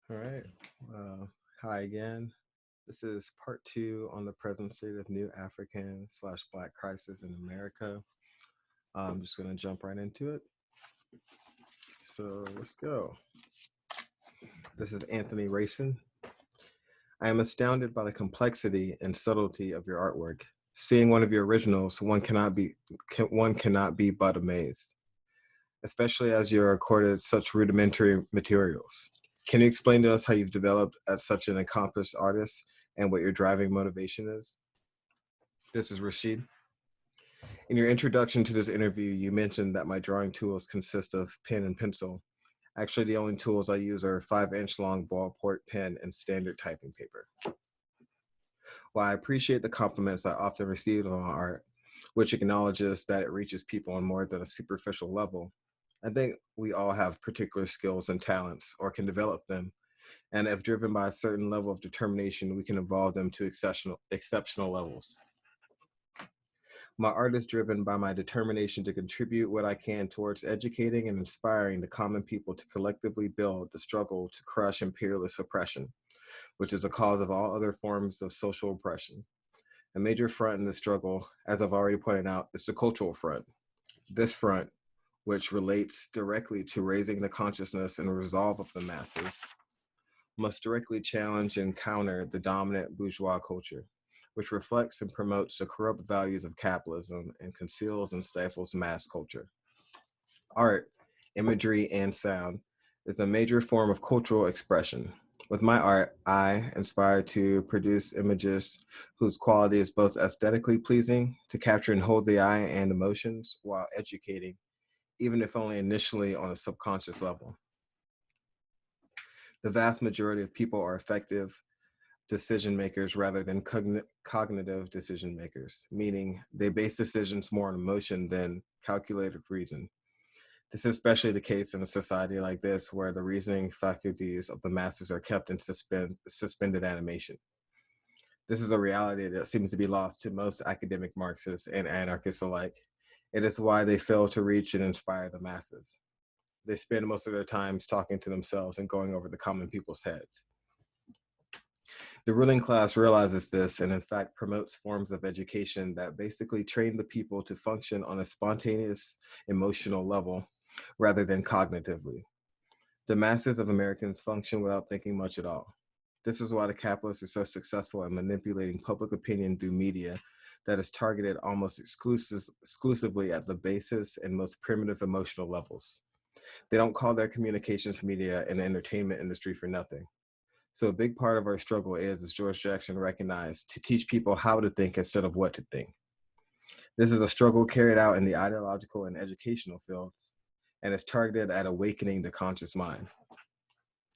All right. Hi again. This is part two on the present state of new African slash Black crisis in Amerika. I'm just going to jump right into it. So let's go. This is Anthony Racing. I am astounded by the complexity and subtlety of your artwork. Seeing one of your originals, one cannot be but amazed, especially as you're recorded such rudimentary materials. Can you explain to us how you've developed as such an accomplished artist and what your driving motivation is? This is Rashid. In your introduction to this interview, you mentioned that my drawing tools consist of pen and pencil. Actually, the only tools I use are a 5-inch long ballpoint pen and standard typing paper. While I appreciate the compliments I often receive on my art, which acknowledges that it reaches people on more than a superficial level, I think we all have particular skills and talents or can develop them. And if driven by a certain level of determination, we can evolve them to exceptional levels. My art is driven by my determination to contribute what I can towards educating and inspiring the common people to collectively build the struggle to crush imperialist oppression, which is the cause of all other forms of social oppression. A major front in this struggle, as I've already pointed out, is the cultural front. This front, which relates directly to raising the consciousness and resolve of the masses, must directly challenge and counter the dominant bourgeois culture, which reflects and promotes the corrupt values of capitalism and conceals and stifles mass culture. Art, imagery, and sound is a major form of cultural expression. With my art, I aspire to produce images whose quality is both aesthetically pleasing to capture and hold the eye and emotions while educating, even if only initially on a subconscious level. The vast majority of people are effective decision makers rather than cognitive decision makers, meaning they base decisions more on emotion than calculated reason. This is especially the case in a society like this, where the reasoning faculties of the masses are kept in suspended animation. This is a reality that seems to be lost to most academic Marxists and anarchists alike. It is why they fail to reach and inspire the masses. They spend most of their times talking to themselves and going over the common people's heads. The ruling class realizes this and, in fact, promotes forms of education that basically train the people to function on a spontaneous emotional level rather than cognitively. The masses of Americans function without thinking much at all. This is why the capitalists are so successful at manipulating public opinion through media that is targeted almost exclusively at the basest and most primitive emotional levels. They don't call their communications media an entertainment industry for nothing. So a big part of our struggle is, as George Jackson recognized, to teach people how to think instead of what to think. This is a struggle carried out in the ideological and educational fields, and is targeted at awakening the conscious mind.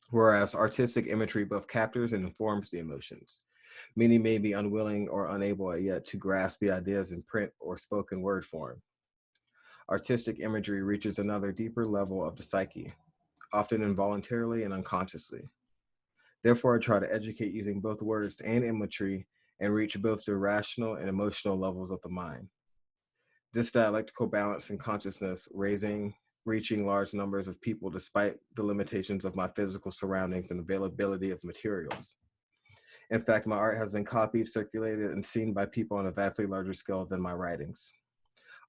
Whereas artistic imagery both captures and informs the emotions. Many may be unwilling or unable yet to grasp the ideas in print or spoken word form. Artistic imagery reaches another deeper level of the psyche, often involuntarily and unconsciously. Therefore, I try to educate using both words and imagery and reach both the rational and emotional levels of the mind. This dialectical balance in consciousness, reaching large numbers of people despite the limitations of my physical surroundings and availability of materials. In fact, my art has been copied, circulated, and seen by people on a vastly larger scale than my writings.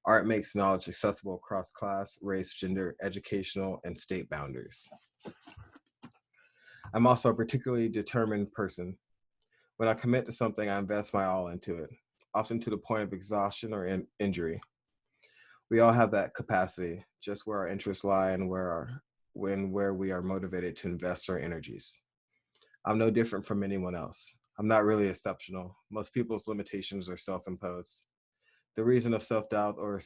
Art makes knowledge accessible across class, race, gender, educational, and state boundaries. I'm also a particularly determined person. When I commit to something, I invest my all into it, often to the point of exhaustion or injury. We all have that capacity, just where our interests lie and where we are motivated to invest our energies. I'm no different from anyone else. I'm not really exceptional. Most people's limitations are self-imposed. The reason of self-doubt or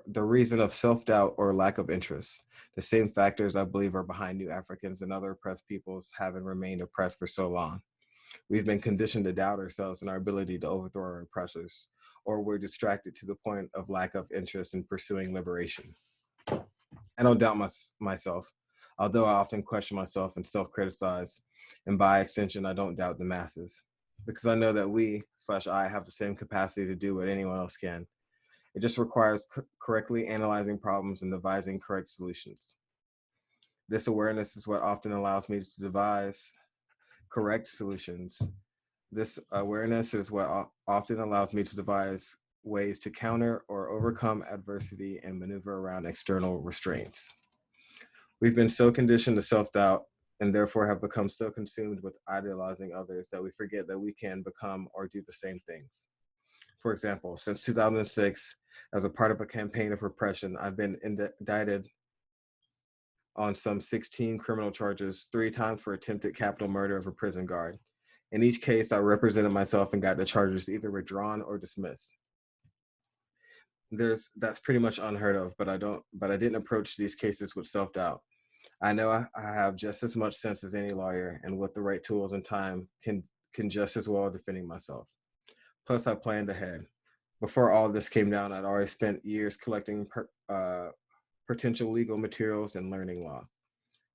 the reason of self-doubt or lack of interest, the same factors I believe are behind new Africans and other oppressed peoples having remained oppressed for so long. We've been conditioned to doubt ourselves and our ability to overthrow our oppressors, or we're distracted to the point of lack of interest in pursuing liberation. I don't doubt myself, although I often question myself and self-criticize, and by extension, I don't doubt the masses, because I know that I have the same capacity to do what anyone else can. It just requires correctly analyzing problems and devising correct solutions. This awareness is what often allows me to devise correct solutions. This awareness is what often allows me to devise ways to counter or overcome adversity and maneuver around external restraints. We've been so conditioned to self doubt and therefore have become so consumed with idealizing others that we forget that we can become or do the same things. For example, since 2006, as a part of a campaign of repression, I've been indicted on some 16 criminal charges, 3 times for attempted capital murder of a prison guard. In each case, I represented myself and got the charges either withdrawn or dismissed. That's pretty much unheard of, but I didn't approach these cases with self-doubt. I know I have just as much sense as any lawyer, and with the right tools and time can just as well defending myself. Plus, I planned ahead. Before all this came down, I'd already spent years collecting potential legal materials and learning law.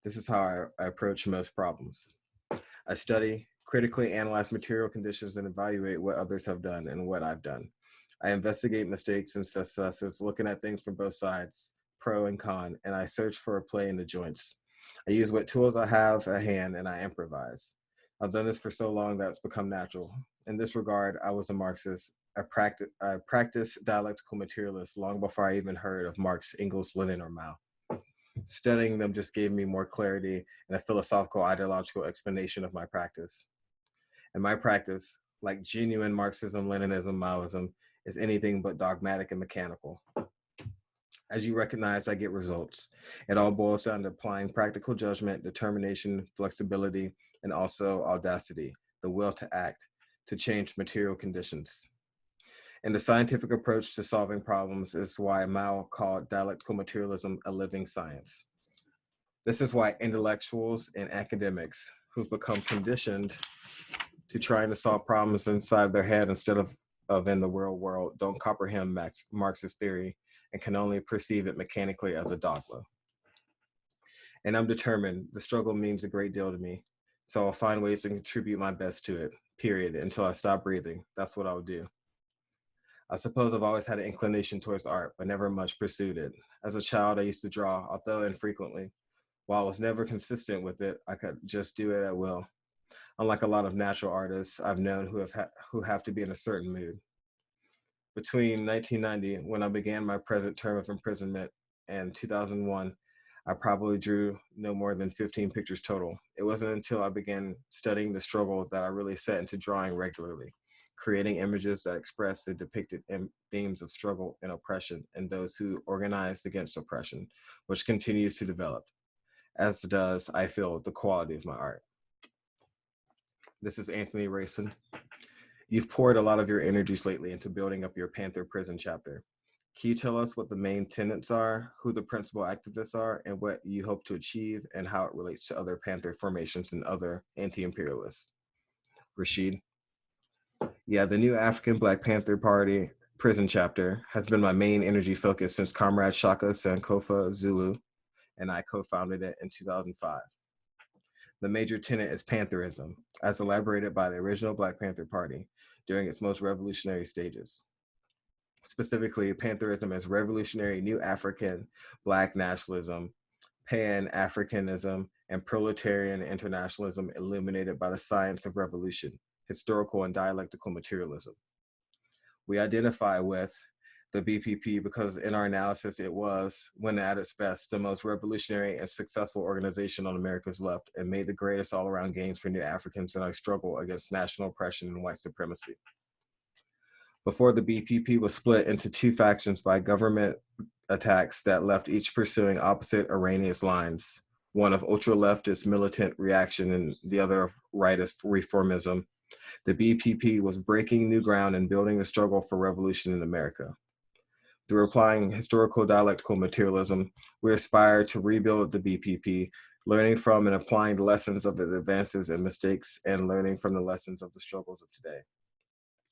This is how I approach most problems. I study, critically analyze material conditions, and evaluate what others have done and what I've done. I investigate mistakes and successes, looking at things from both sides, pro and con, and I search for a play in the joints. I use what tools I have at hand and I improvise. I've done this for so long that it's become natural. In this regard, I was a Marxist. I practiced dialectical materialist long before I even heard of Marx, Engels, Lenin, or Mao. Studying them just gave me more clarity and a philosophical ideological explanation of my practice. And my practice, like genuine Marxism, Leninism, Maoism, is anything but dogmatic and mechanical. As you recognize, I get results. It all boils down to applying practical judgment, determination, flexibility, and also audacity, the will to act, to change material conditions. And the scientific approach to solving problems is why Mao called dialectical materialism a living science. This is why intellectuals and academics who've become conditioned to trying to solve problems inside their head instead of in the real world don't comprehend Marxist theory and can only perceive it mechanically as a dogma. And I'm determined. The struggle means a great deal to me. So I'll find ways to contribute my best to it, period, until I stop breathing. That's what I'll do. I suppose I've always had an inclination towards art, but never much pursued it. As a child, I used to draw, although infrequently. While I was never consistent with it, I could just do it at will. Unlike a lot of natural artists I've known who have to be in a certain mood. Between 1990, when I began my present term of imprisonment, and 2001, I probably drew no more than 15 pictures total. It wasn't until I began studying the struggle that I really set into drawing regularly, creating images that express the depicted themes of struggle and oppression and those who organized against oppression, which continues to develop, as does, I feel, the quality of my art. This is Anthony Rayson. You've poured a lot of your energies lately into building up your Panther prison chapter. Can you tell us what the main tenets are, who the principal activists are, and what you hope to achieve, and how it relates to other Panther formations and other anti-imperialists? Rashid. Yeah, the new African Black Panther Party prison chapter has been my main energy focus since Comrade Shaka Sankofa Zulu and I co-founded it in 2005. The major tenet is Pantherism, as elaborated by the original Black Panther Party during its most revolutionary stages. Specifically, Pantherism is revolutionary New African Black nationalism, Pan-Africanism, and proletarian internationalism illuminated by the science of revolution, historical and dialectical materialism. We identify with the BPP because in our analysis it was, when at its best, the most revolutionary and successful organization on America's left and made the greatest all-around gains for New Africans in our struggle against national oppression and white supremacy. Before the BPP was split into 2 factions by government attacks that left each pursuing opposite erroneous lines, one of ultra-leftist militant reaction and the other of rightist reformism, the BPP was breaking new ground and building a struggle for revolution in America. Through applying historical dialectical materialism, we aspire to rebuild the BPP, learning from and applying the lessons of its advances and mistakes and learning from the lessons of the struggles of today.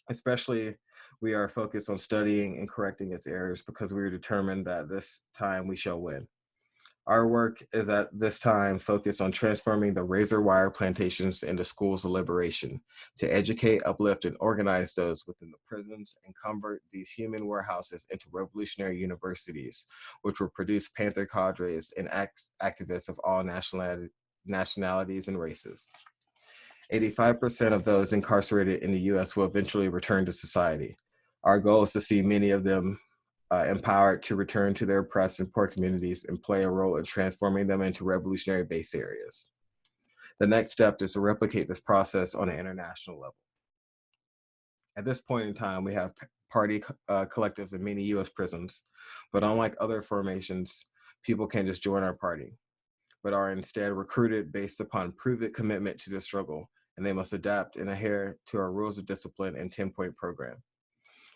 Especially, we are focused on studying and correcting its errors because we are determined that this time we shall win. Our work is at this time focused on transforming the razor wire plantations into schools of liberation, to educate, uplift, and organize those within the prisons and convert these human warehouses into revolutionary universities, which will produce Panther cadres and activists of all nationalities and races. 85% of those incarcerated in the US will eventually return to society. Our goal is to see many of them empowered to return to their oppressed and poor communities and play a role in transforming them into revolutionary base areas. The next step is to replicate this process on an international level. At this point in time, we have party collectives in many US prisons, but unlike other formations, people can't just join our party, but are instead recruited based upon proven commitment to the struggle, and they must adapt and adhere to our rules of discipline and 10-point program.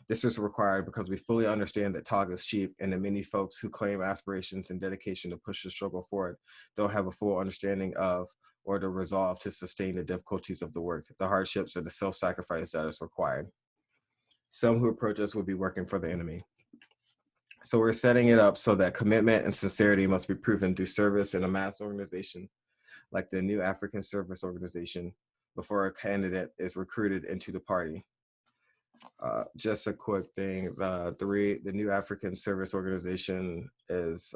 This is required because we fully understand that talk is cheap, and that many folks who claim aspirations and dedication to push the struggle forward don't have a full understanding of or the resolve to sustain the difficulties of the work, the hardships, and the self-sacrifice that is required. Some who approach us will be working for the enemy. So we're setting it up so that commitment and sincerity must be proven through service in a mass organization like the New African Service Organization before a candidate is recruited into the party. Just a quick thing, the New African Service Organization is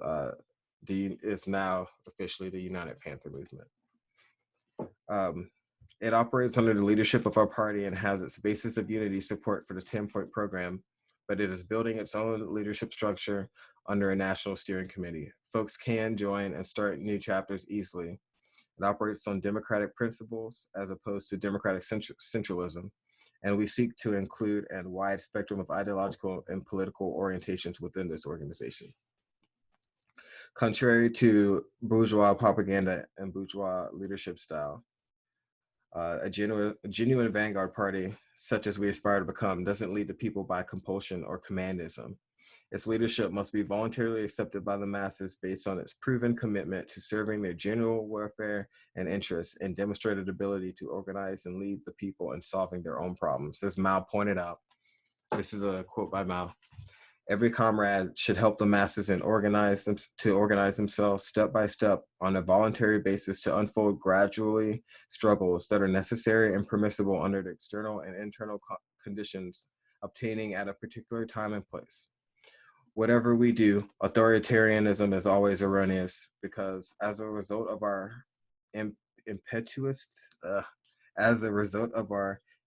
now officially the United Panther Movement. It operates under the leadership of our party and has its basis of unity support for the 10-point program, but it is building its own leadership structure under a national steering committee. Folks can join and start new chapters easily. It operates on democratic principles as opposed to democratic centralism, and we seek to include a wide spectrum of ideological and political orientations within this organization. Contrary to bourgeois propaganda and bourgeois leadership style, a genuine vanguard party, such as we aspire to become, doesn't lead the people by compulsion or commandism. Its leadership must be voluntarily accepted by the masses based on its proven commitment to serving their general welfare and interests, and demonstrated ability to organize and lead the people in solving their own problems. As Mao pointed out, this is a quote by Mao: "Every comrade should help the masses and organize themselves step by step on a voluntary basis to unfold gradually struggles that are necessary and permissible under the external and internal conditions obtaining at a particular time and place. Whatever we do, authoritarianism is always erroneous, because as a result of our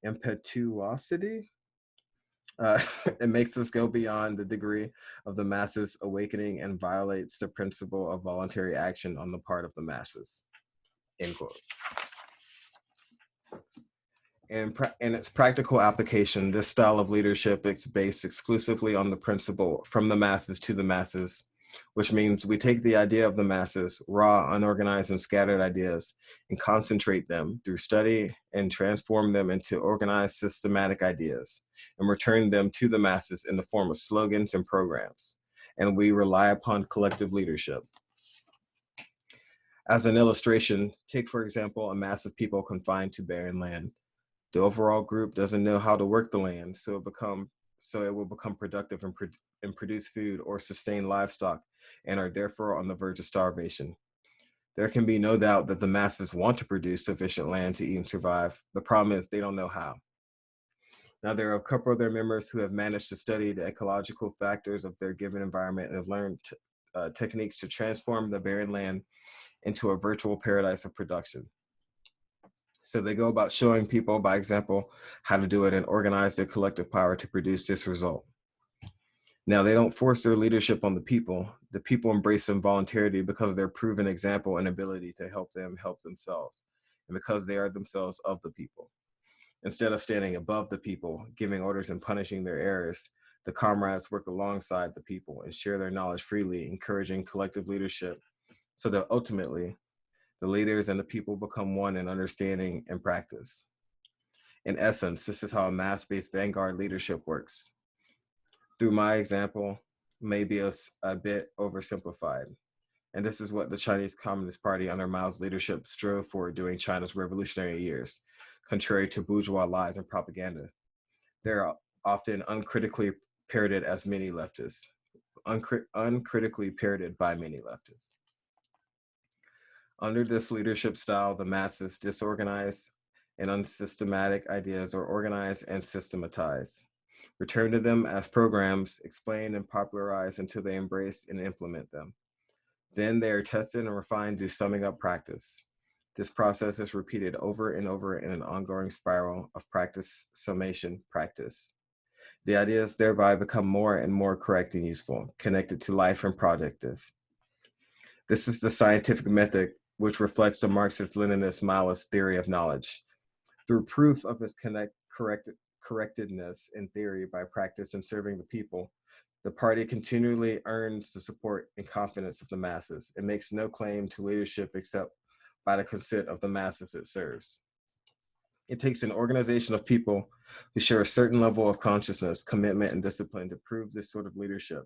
impetuosity, it makes us go beyond the degree of the masses awakening and violates the principle of voluntary action on the part of the masses." End quote. In its practical application, this style of leadership is based exclusively on the principle from the masses to the masses, which means we take the idea of the masses, raw, unorganized, and scattered ideas, and concentrate them through study and transform them into organized, systematic ideas, and return them to the masses in the form of slogans and programs. And we rely upon collective leadership. As an illustration, take, for example, a mass of people confined to barren land. The overall group doesn't know how to work the land, so it will become productive and produce food or sustain livestock, and are therefore on the verge of starvation. There can be no doubt that the masses want to produce sufficient land to eat and survive. The problem is they don't know how. Now, there are a couple of their members who have managed to study the ecological factors of their given environment and have learned techniques to transform the barren land into a virtual paradise of production. So they go about showing people by example how to do it and organize their collective power to produce this result. Now, they don't force their leadership on the people. The people embrace them voluntarily because of their proven example and ability to help them help themselves, and because they are themselves of the people. Instead of standing above the people, giving orders and punishing their errors, the comrades work alongside the people and share their knowledge freely, encouraging collective leadership, so that ultimately the leaders and the people become one in understanding and practice. In essence, this is how a mass-based vanguard leadership works. Through my example, maybe a bit oversimplified. And this is what the Chinese Communist Party under Mao's leadership strove for during China's revolutionary years, contrary to bourgeois lies and propaganda. They're often uncritically parroted as many leftists, uncritically parroted by many leftists. Under this leadership style, the masses, disorganized and unsystematic ideas, are organized and systematized. Return to them as programs, explained and popularized until they embrace and implement them. Then they are tested and refined through summing up practice. This process is repeated over and over in an ongoing spiral of practice, summation, practice. The ideas thereby become more and more correct and useful, connected to life and productive. This is the scientific method which reflects the Marxist-Leninist Maoist theory of knowledge. Through proof of its correctedness in theory by practice and serving the people, the party continually earns the support and confidence of the masses. It makes no claim to leadership except by the consent of the masses it serves. It takes an organization of people who share a certain level of consciousness, commitment, and discipline to prove this sort of leadership,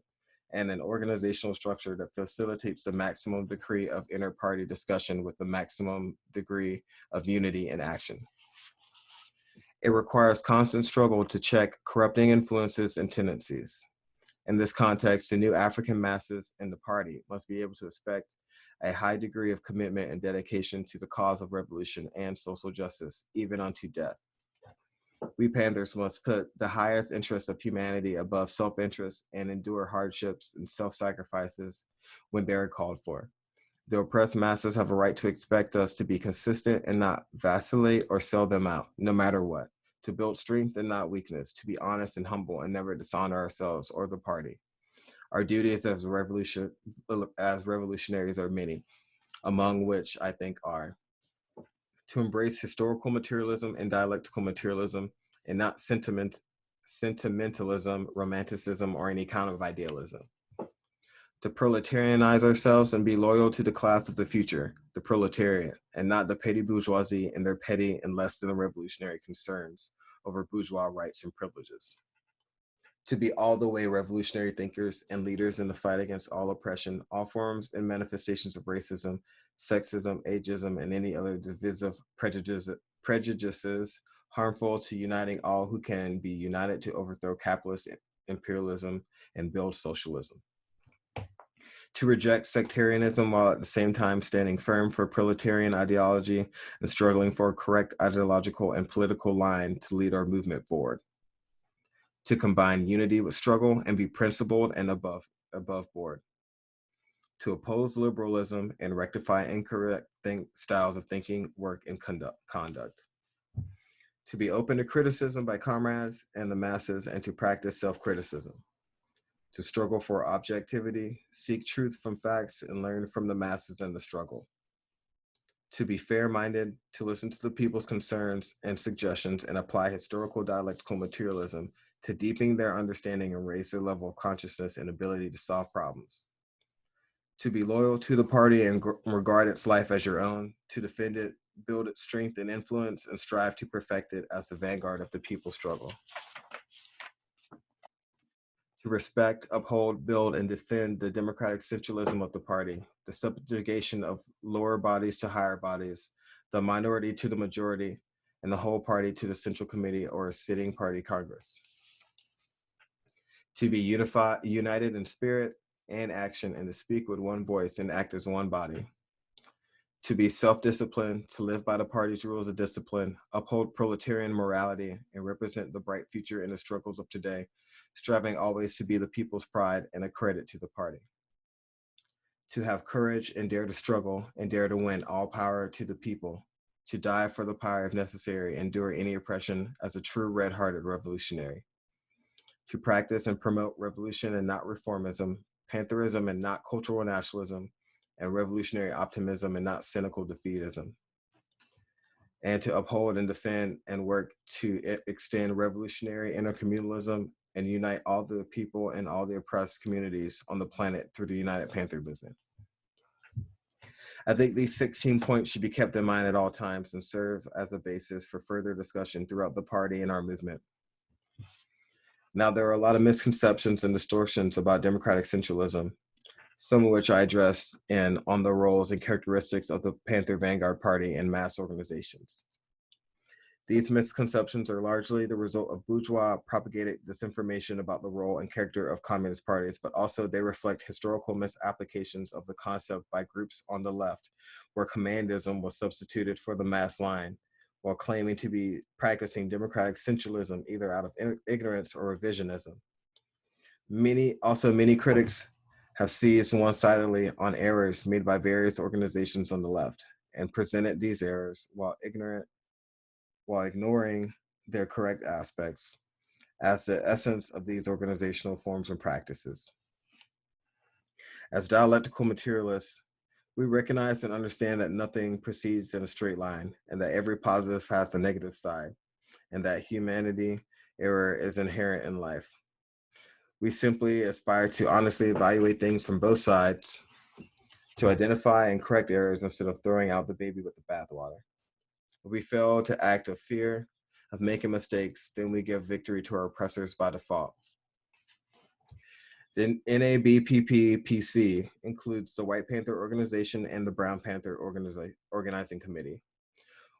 and an organizational structure that facilitates the maximum degree of inter-party discussion with the maximum degree of unity and action. It requires constant struggle to check corrupting influences and tendencies. In this context, the new African masses in the party must be able to expect a high degree of commitment and dedication to the cause of revolution and social justice, even unto death. We Panthers must put the highest interests of humanity above self-interest and endure hardships and self-sacrifices when they are called for. The oppressed masses have a right to expect us to be consistent and not vacillate or sell them out, no matter what, to build strength and not weakness, to be honest and humble and never dishonor ourselves or the party. Our duties as revolutionaries are many, among which I think are to embrace historical materialism and dialectical materialism, and not sentimentalism, romanticism, or any kind of idealism. To proletarianize ourselves and be loyal to the class of the future, the proletariat, and not the petty bourgeoisie and their petty and less than revolutionary concerns over bourgeois rights and privileges. To be all the way revolutionary thinkers and leaders in the fight against all oppression, all forms and manifestations of racism, sexism, ageism, and any other divisive prejudices harmful to uniting all who can be united to overthrow capitalist imperialism and build socialism. To reject sectarianism while at the same time standing firm for proletarian ideology and struggling for a correct ideological and political line to lead our movement forward. To combine unity with struggle and be principled and above board. To oppose liberalism and rectify incorrect styles of thinking, work, and conduct. To be open to criticism by comrades and the masses and to practice self-criticism. To struggle for objectivity, seek truth from facts, and learn from the masses and the struggle. To be fair-minded, to listen to the people's concerns and suggestions and apply historical dialectical materialism to deepen their understanding and raise their level of consciousness and ability to solve problems. To be loyal to the party and regard its life as your own, to defend it, build its strength and influence, and strive to perfect it as the vanguard of the people's struggle. To respect, uphold, build, and defend the democratic centralism of the party, the subjugation of lower bodies to higher bodies, the minority to the majority, and the whole party to the central committee or sitting party Congress. To be united in spirit and action, and to speak with one voice and act as one body. To be self-disciplined, to live by the party's rules of discipline, uphold proletarian morality, and represent the bright future in the struggles of today, striving always to be the people's pride and a credit to the party. To have courage and dare to struggle and dare to win all power to the people, to die for the power if necessary, endure any oppression as a true red-hearted revolutionary. To practice and promote revolution and not reformism, pantherism and not cultural nationalism, and revolutionary optimism and not cynical defeatism. And to uphold and defend and work to extend revolutionary intercommunalism and unite all the people and all the oppressed communities on the planet through the United Panther movement. I think these 16 points should be kept in mind at all times and serve as a basis for further discussion throughout the party and our movement. Now, there are a lot of misconceptions and distortions about democratic centralism, some of which I addressed on the roles and characteristics of the Panther Vanguard Party and mass organizations. These misconceptions are largely the result of bourgeois propagated disinformation about the role and character of communist parties, but also they reflect historical misapplications of the concept by groups on the left, where commandism was substituted for the mass line, while claiming to be practicing democratic centralism either out of ignorance or revisionism. Many critics have seized one-sidedly on errors made by various organizations on the left and presented these errors while ignoring their correct aspects as the essence of these organizational forms and practices. As dialectical materialists, we recognize and understand that nothing proceeds in a straight line and that every positive has a negative side and that humanity error is inherent in life. We simply aspire to honestly evaluate things from both sides, to identify and correct errors instead of throwing out the baby with the bathwater. If we fail to act of fear of making mistakes, then we give victory to our oppressors by default. The NABPPPC includes the White Panther Organization and the Brown Panther Organizing Committee,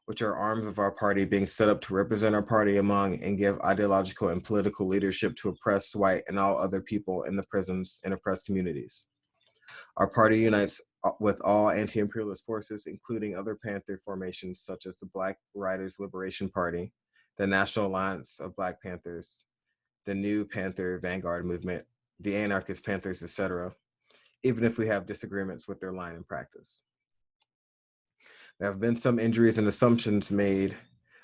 which are arms of our party being set up to represent our party among and give ideological and political leadership to oppressed white and all other people in the prisons and oppressed communities. Our party unites with all anti-imperialist forces, including other Panther formations such as the Black Riders Liberation Party, the National Alliance of Black Panthers, the New Panther Vanguard Movement, the Anarchist Panthers, etc., even if we have disagreements with their line and practice. There have been some injuries and assumptions made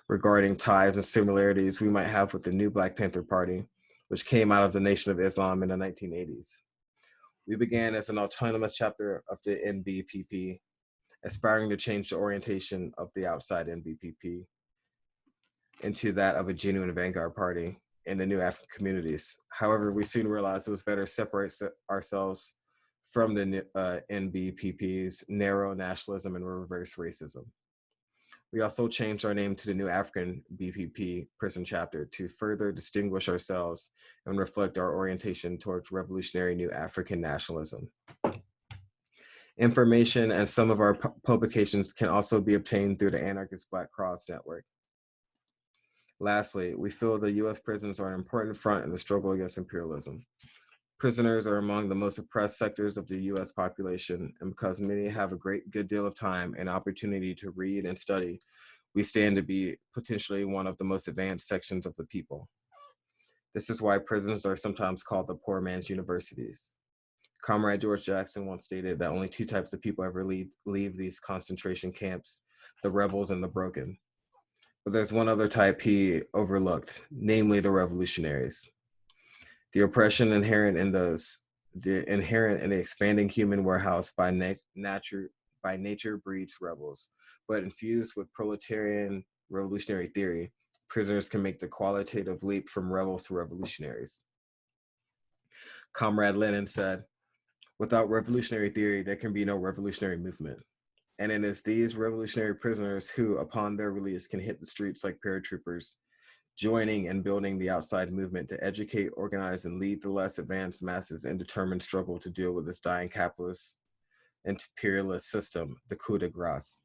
regarding ties and similarities we might have with the new Black Panther Party, which came out of the Nation of Islam in the 1980s. We began as an autonomous chapter of the NBPP, aspiring to change the orientation of the outside NBPP into that of a genuine vanguard party in the new African communities. However, we soon realized it was better to separate ourselves from the NBPP's narrow nationalism and reverse racism. We also changed our name to the New African BPP prison chapter to further distinguish ourselves and reflect our orientation towards revolutionary New African nationalism. Information and some of our publications can also be obtained through the Anarchist Black Cross Network. Lastly, we feel the U.S. prisons are an important front in the struggle against imperialism. Prisoners are among the most oppressed sectors of the U.S. population, and because many have a good deal of time and opportunity to read and study, we stand to be potentially one of the most advanced sections of the people. This is why prisons are sometimes called the poor man's universities. Comrade George Jackson once stated that only two types of people ever leave these concentration camps, the rebels and the broken. But there's one other type he overlooked, namely the revolutionaries. The oppression inherent in the expanding human warehouse by nature breeds rebels, but infused with proletarian revolutionary theory, prisoners can make the qualitative leap from rebels to revolutionaries. Comrade Lenin said, "Without revolutionary theory, there can be no revolutionary movement." And it is these revolutionary prisoners who, upon their release, can hit the streets like paratroopers, joining and building the outside movement to educate, organize, and lead the less advanced masses in determined struggle to deal with this dying capitalist imperialist system, the coup de grace.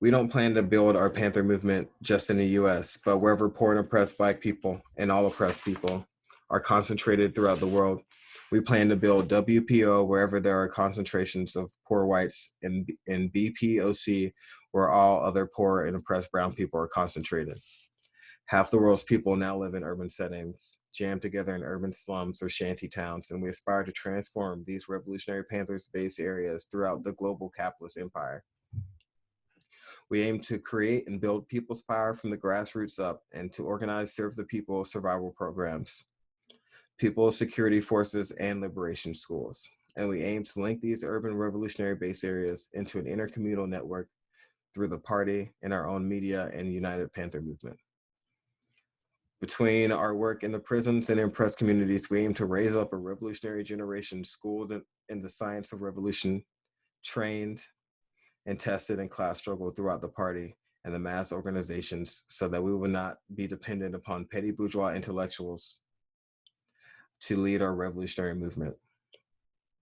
We don't plan to build our Panther movement just in the US, but wherever poor and oppressed Black people and all oppressed people are concentrated throughout the world, we plan to build WPO wherever there are concentrations of poor whites, and BPOC where all other poor and oppressed brown people are concentrated. Half the world's people now live in urban settings, jammed together in urban slums or shanty towns, and we aspire to transform these revolutionary Panthers base areas throughout the global capitalist empire. We aim to create and build people's power from the grassroots up and to organize serve the people survival programs, people's security forces, and liberation schools. And we aim to link these urban revolutionary base areas into an intercommunal network through the party and our own media and United Panther movement. Between our work in the prisons and oppressed communities, we aim to raise up a revolutionary generation schooled in the science of revolution, trained and tested in class struggle throughout the party and the mass organizations so that we will not be dependent upon petty bourgeois intellectuals to lead our revolutionary movement.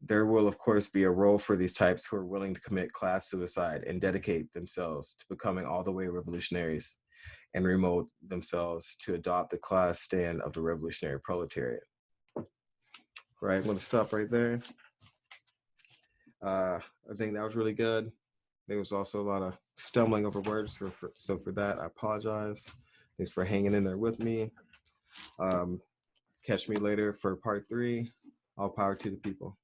There will, of course, be a role for these types who are willing to commit class suicide and dedicate themselves to becoming all the way revolutionaries and remote themselves to adopt the class stand of the revolutionary proletariat. Right, I'm going to stop right there. I think that was really good. There was also a lot of stumbling over words, so for that, I apologize. Thanks for hanging in there with me. Catch me later for part 3. All power to the people.